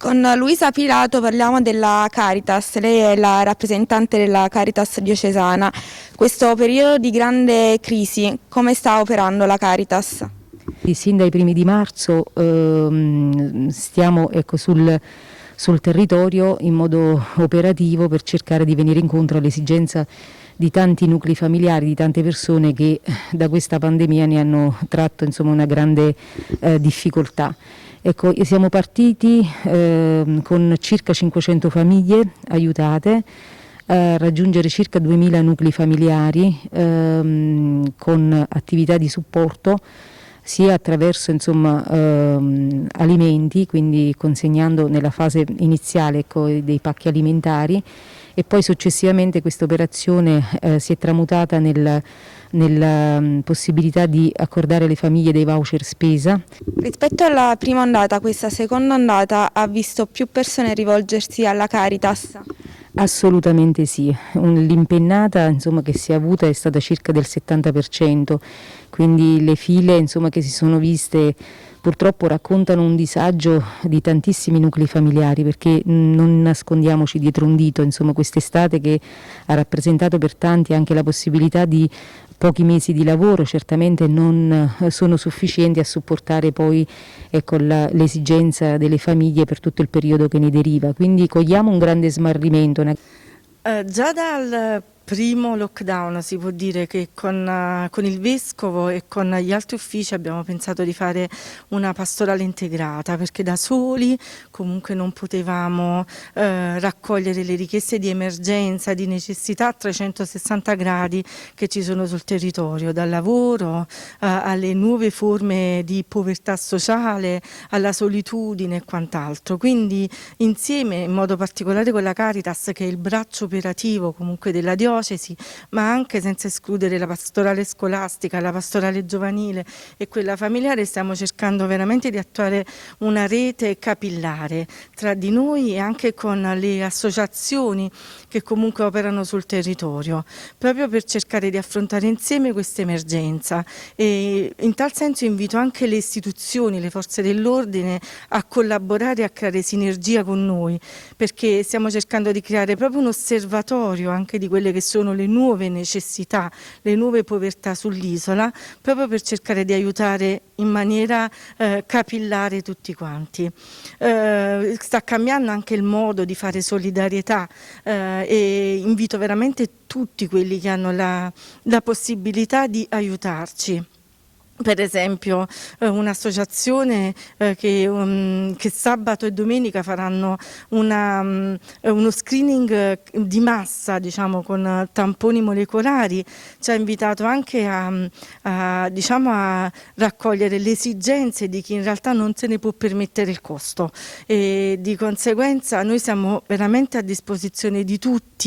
Con Luisa Pilato parliamo della Caritas, lei è la rappresentante della Caritas diocesana. Questo periodo di grande crisi, come sta operando la Caritas? Sin dai primi di marzo stiamo sul territorio in modo operativo per cercare di venire incontro all'esigenza di tanti nuclei familiari, di tante persone che da questa pandemia ne hanno tratto una grande difficoltà. Ecco, siamo partiti con circa 500 famiglie aiutate a raggiungere circa 2000 nuclei familiari con attività di supporto sia attraverso alimenti, quindi consegnando nella fase iniziale dei pacchi alimentari, e poi successivamente questa operazione si è tramutata nella possibilità di accordare alle famiglie dei voucher spesa. Rispetto alla prima ondata, questa seconda ondata ha visto più persone rivolgersi alla Caritas? Assolutamente sì, l'impennata che si è avuta è stata circa del 70%, quindi le file che si sono viste purtroppo raccontano un disagio di tantissimi nuclei familiari, perché non nascondiamoci dietro un dito, quest'estate che ha rappresentato per tanti anche la possibilità di pochi mesi di lavoro certamente non sono sufficienti a supportare poi l'esigenza delle famiglie per tutto il periodo che ne deriva, quindi cogliamo un grande smarrimento. Già dal primo lockdown si può dire che con il Vescovo e con gli altri uffici abbiamo pensato di fare una pastorale integrata, perché da soli comunque non potevamo raccogliere le richieste di emergenza, di necessità a 360 gradi che ci sono sul territorio, dal lavoro alle nuove forme di povertà sociale, alla solitudine e quant'altro. Quindi insieme, in modo particolare con la Caritas, che è il braccio operativo comunque della diocesi, ma anche senza escludere la pastorale scolastica, la pastorale giovanile e quella familiare, stiamo cercando veramente di attuare una rete capillare tra di noi e anche con le associazioni che comunque operano sul territorio, proprio per cercare di affrontare insieme questa emergenza. E in tal senso invito anche le istituzioni, le forze dell'ordine a collaborare, a creare sinergia con noi, perché stiamo cercando di creare proprio un osservatorio anche di quelle che sono le nuove necessità, le nuove povertà sull'isola, proprio per cercare di aiutare in maniera capillare tutti quanti. Sta cambiando anche il modo di fare solidarietà e invito veramente tutti quelli che hanno la possibilità di aiutarci. Per esempio un'associazione che sabato e domenica faranno uno screening di massa, diciamo, con tamponi molecolari, ci ha invitato anche a raccogliere le esigenze di chi in realtà non se ne può permettere il costo, e di conseguenza noi siamo veramente a disposizione di tutti.